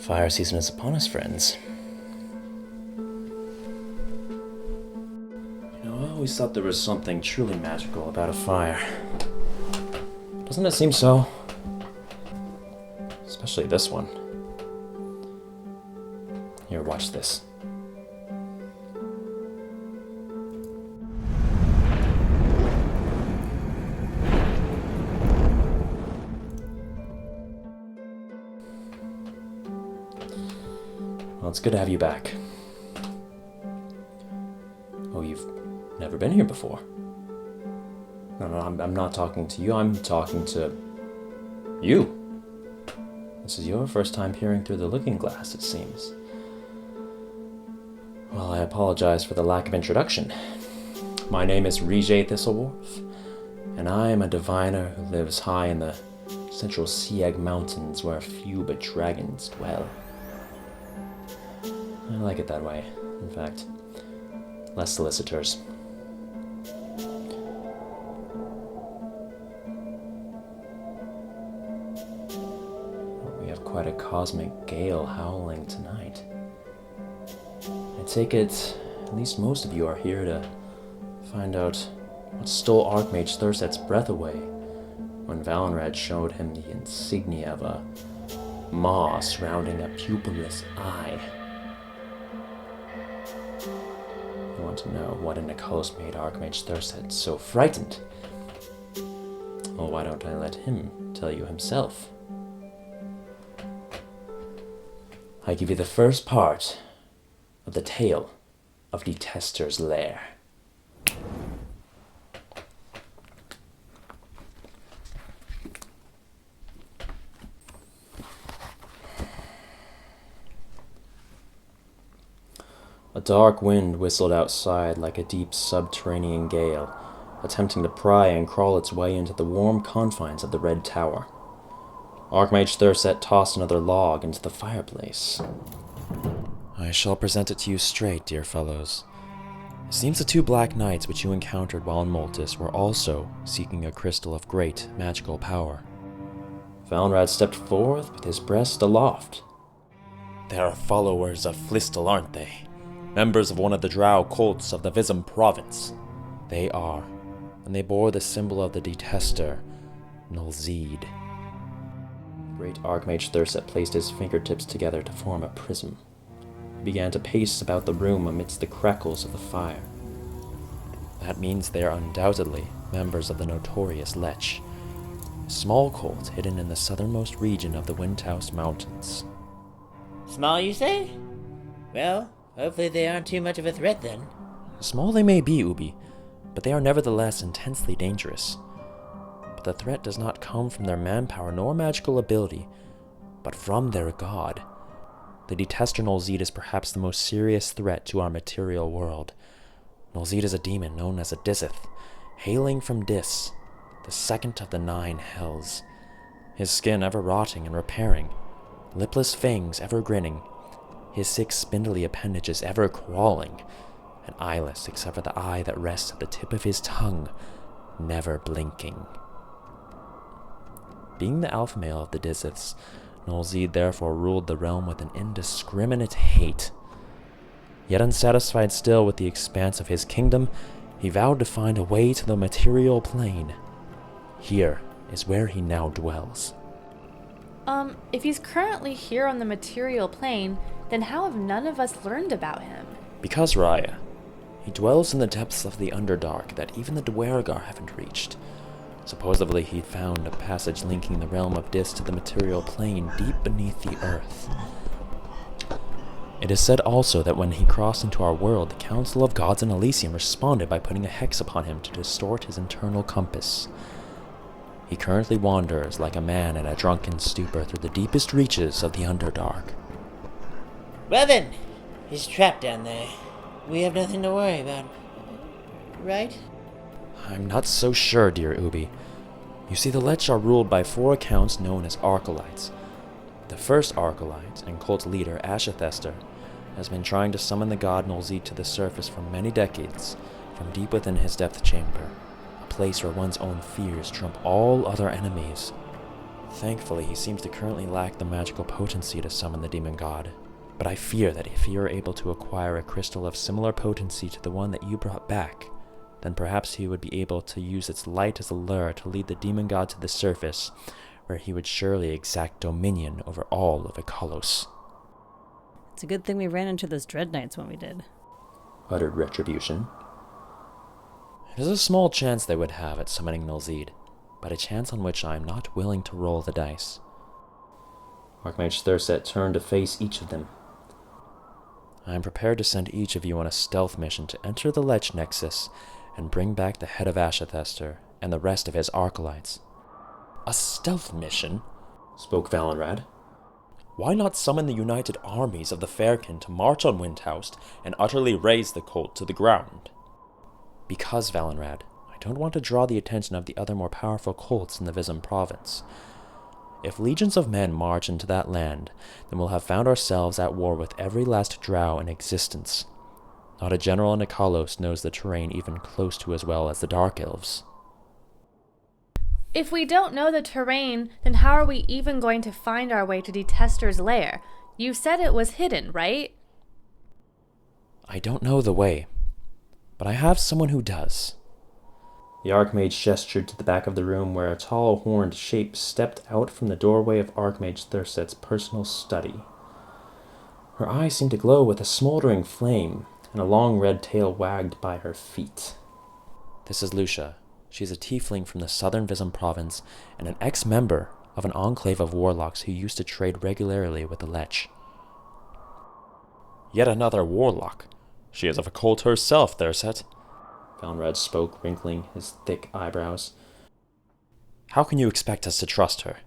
Fire season is upon us, friends. I always thought there was something truly magical about a fire. Doesn't it seem so? Especially this one. Here, watch this. Well, it's good to have you back. Oh, you've never been here before? No, I'm not talking to you, I'm talking to you. This is your first time peering through the looking glass, it seems. Well, I apologize for the lack of introduction. My name is Rijay Thistlewarf, and I am a diviner who lives high in the central Sieg Mountains where few but dragons dwell. I like it that way, in fact. Less solicitors. We have quite a cosmic gale howling tonight. I take it at least most of you are here to find out what stole Archmage Thurset's breath away when Valinrad showed him the insignia of a maw surrounding a pupilless eye. You want to know what in the coast made Archmage Thurset so frightened? Well, why don't I let him tell you himself? I give you the first part of the tale of Detester's Lair. A dark wind whistled outside like a deep subterranean gale, attempting to pry and crawl its way into the warm confines of the Red Tower. Archmage Thurset tossed another log into the fireplace. I shall present it to you straight, dear fellows. It seems the two black knights which you encountered while in Multes were also seeking a crystal of great magical power. Valinrad stepped forth with his breast aloft. They are followers of Flistel, aren't they? Members of one of the drow cults of the Vism province. They are, and they bore the symbol of the Detester, Nulzeed. Great Archmage Thurset placed his fingertips together to form a prism. He began to pace about the room amidst the crackles of the fire. That means they are undoubtedly members of the notorious Letsh, a small cult hidden in the southernmost region of the Windhouse Mountains. Small, you say? Well, hopefully they aren't too much of a threat then. Small they may be, Ubi, but they are nevertheless intensely dangerous. But the threat does not come from their manpower nor magical ability, but from their god. The Detester Nulzeed is perhaps the most serious threat to our material world. Nulzeed is a demon known as a Disith, hailing from Dis, the second of the 9 hells. His skin ever rotting and repairing, lipless fangs ever grinning, his 6 spindly appendages ever crawling, and eyeless except for the eye that rests at the tip of his tongue, never blinking. Being the alpha male of the Disiths, Nulzeed therefore ruled the realm with an indiscriminate hate. Yet unsatisfied still with the expanse of his kingdom, he vowed to find a way to the material plane. Here is where he now dwells. If he's currently here on the material plane, then how have none of us learned about him? Because, Raya, he dwells in the depths of the Underdark that even the Dwergar haven't reached. Supposedly he'd found a passage linking the realm of Dis to the material plane deep beneath the earth. It is said also that when he crossed into our world, the Council of Gods in Elysium responded by putting a hex upon him to distort his internal compass. He currently wanders like a man in a drunken stupor through the deepest reaches of the Underdark. Well then, he's trapped down there. We have nothing to worry about. Right? I'm not so sure, dear Ubi. You see, the Letsh are ruled by 4 accounts known as Archelites. The first Archelite and cult leader, Ashethester, has been trying to summon the god Nulzeed to the surface for many decades, from deep within his depth chamber, a place where one's own fears trump all other enemies. Thankfully, he seems to currently lack the magical potency to summon the demon god. But I fear that if he were able to acquire a crystal of similar potency to the one that you brought back, then perhaps he would be able to use its light as a lure to lead the demon god to the surface, where he would surely exact dominion over all of Ikalos. It's a good thing we ran into those dread knights when we did, uttered Retribution. It is a small chance they would have at summoning Nulzid, but a chance on which I am not willing to roll the dice. Archmage Thurset turned to face each of them. I am prepared to send each of you on a stealth mission to enter the Letsh Nexus and bring back the head of Detester and the rest of his acolytes. A stealth mission? Spoke Valinrad. Why not summon the united armies of the Fairkin to march on Windhoust and utterly raze the cult to the ground? Because, Valinrad, I don't want to draw the attention of the other more powerful cults in the Vism province. If legions of men march into that land, then we'll have found ourselves at war with every last drow in existence. Not a general in Ikalos knows the terrain even close to as well as the Dark Elves. If we don't know the terrain, then how are we even going to find our way to Detester's lair? You said it was hidden, right? I don't know the way, but I have someone who does. The Archmage gestured to the back of the room where a tall, horned shape stepped out from the doorway of Archmage Thurset's personal study. Her eyes seemed to glow with a smoldering flame, and a long red tail wagged by her feet. This is Lucia. She is a tiefling from the southern Vism province and an ex-member of an enclave of warlocks who used to trade regularly with the Letsh. Yet another warlock. She is of a cult herself, Thurset. Valinrad spoke, wrinkling his thick eyebrows. How can you expect us to trust her?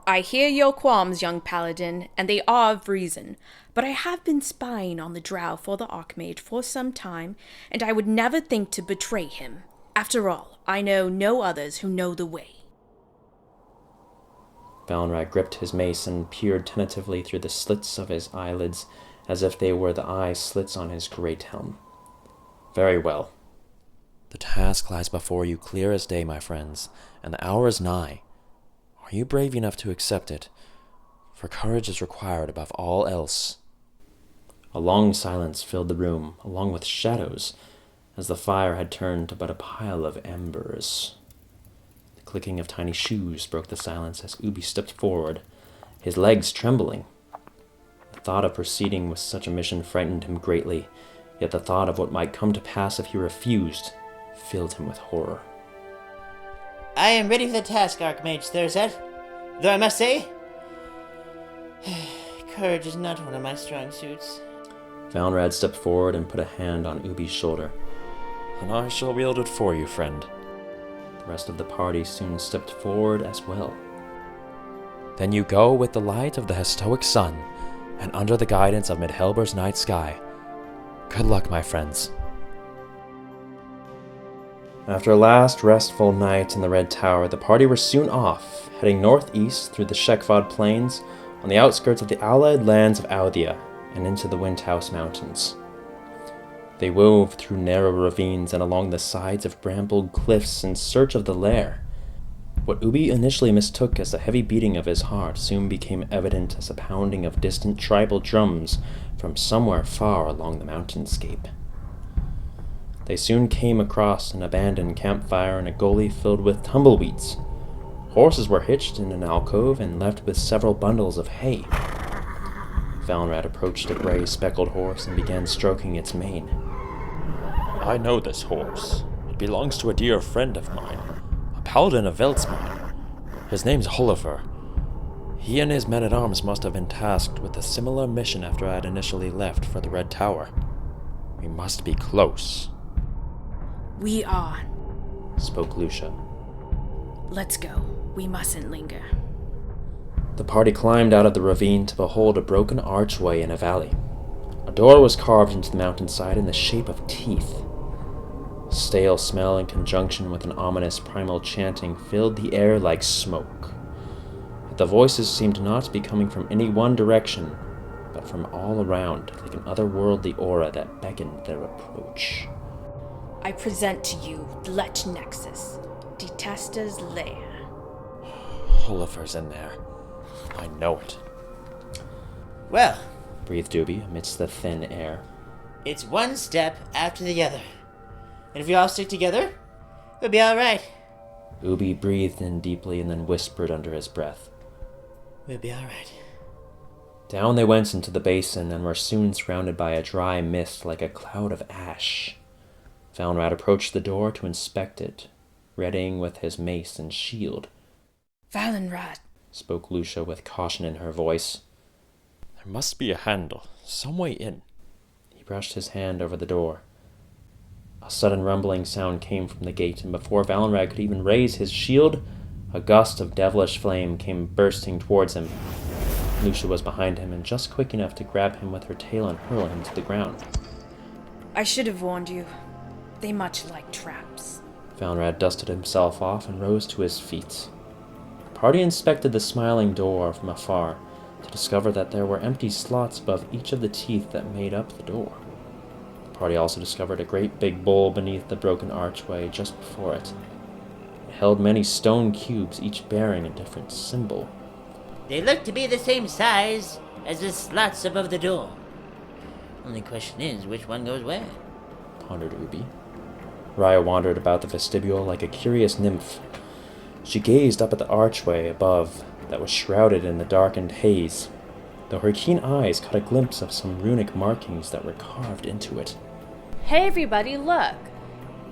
I hear your qualms, young paladin, and they are of reason, but I have been spying on the drow for the Archmage for some time, and I would never think to betray him. After all, I know no others who know the way. Valinrad gripped his mace and peered tentatively through the slits of his eyelids, as if they were the eye slits on his great helm. Very well. The task lies before you clear as day, my friends, and the hour is nigh. Are you brave enough to accept it? For courage is required above all else. A long silence filled the room, along with shadows, as the fire had turned to but a pile of embers. The clicking of tiny shoes broke the silence as Ubi stepped forward, his legs trembling. The thought of proceeding with such a mission frightened him greatly, yet the thought of what might come to pass if he refused filled him with horror. I am ready for the task, Archmage Thurset. Though I must say, courage is not one of my strong suits. Valinrad stepped forward and put a hand on Ubi's shoulder. And I shall wield it for you, friend. The rest of the party soon stepped forward as well. Then you go with the light of the Hestoic sun, and under the guidance of Midhelber's night sky. Good luck, my friends. After a last restful night in the Red Tower, the party were soon off, heading northeast through the Shekvad Plains, on the outskirts of the allied lands of Aldia, and into the Windhouse Mountains. They wove through narrow ravines and along the sides of brambled cliffs in search of the Lair. What Ubi initially mistook as the heavy beating of his heart soon became evident as a pounding of distant tribal drums from somewhere far along the mountainscape. They soon came across an abandoned campfire in a gully filled with tumbleweeds. Horses were hitched in an alcove and left with several bundles of hay. Valinrad approached a gray speckled horse and began stroking its mane. I know this horse. It belongs to a dear friend of mine, a paladin of Veldsmine. His name's Oliver. He and his men-at-arms must have been tasked with a similar mission after I had initially left for the Red Tower. We must be close. We are. Spoke Lucia. Let's go. We mustn't linger. The party climbed out of the ravine to behold a broken archway in a valley. A door was carved into the mountainside in the shape of teeth. Stale smell in conjunction with an ominous primal chanting filled the air like smoke. Yet the voices seemed not to be coming from any one direction, but from all around, like an otherworldly aura that beckoned their approach. I present to you the Letsh Nexus, Detester's Lair. Pullifer's in there. I know it, Well, breathed Doobie amidst the thin air. it's one step after the other. And if we all stick together, we'll be alright. Ubi breathed in deeply and then whispered under his breath. We'll be alright. Down they went into the basin and were soon surrounded by a dry mist like a cloud of ash. Valinrad approached the door to inspect it, readying with his mace and shield. Valinrad. Spoke Lucia with caution in her voice. There must be a handle, some way in. He brushed his hand over the door. A sudden rumbling sound came from the gate, and before Valinrad could even raise his shield, a gust of devilish flame came bursting towards him. Lucia was behind him and just quick enough to grab him with her tail and hurl him to the ground. I should have warned you. They much like traps. Valinrad dusted himself off and rose to his feet. The party inspected the smiling door from afar to discover that there were empty slots above each of the teeth that made up the door. The party also discovered a great big bowl beneath the broken archway just before it. It held many stone cubes, each bearing a different symbol. They look to be the same size as the slots above the door. Only question is, which one goes where? Pondered Ubi. Raya wandered about the vestibule like a curious nymph. She gazed up at the archway above that was shrouded in the darkened haze, though her keen eyes caught a glimpse of some runic markings that were carved into it. Hey everybody, look!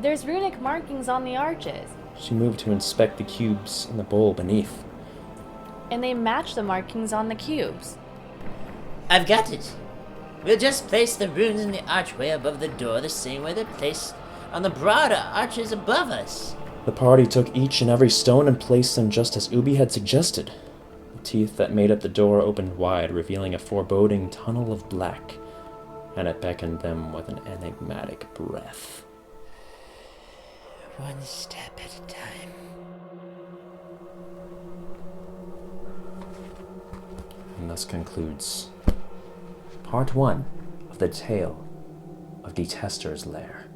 There's runic markings on the arches, She moved to inspect the cubes in the bowl beneath. and they match the markings on the cubes. I've got it. We'll just place the runes in the archway above the door the same way they're placed on the broader arches above us. The party took each and every stone and placed them just as Ubi had suggested. The teeth that made up the door opened wide, revealing a foreboding tunnel of black, and it beckoned them with an enigmatic breath. One step at a time. And thus concludes Part 1 of the tale of Detester's Lair.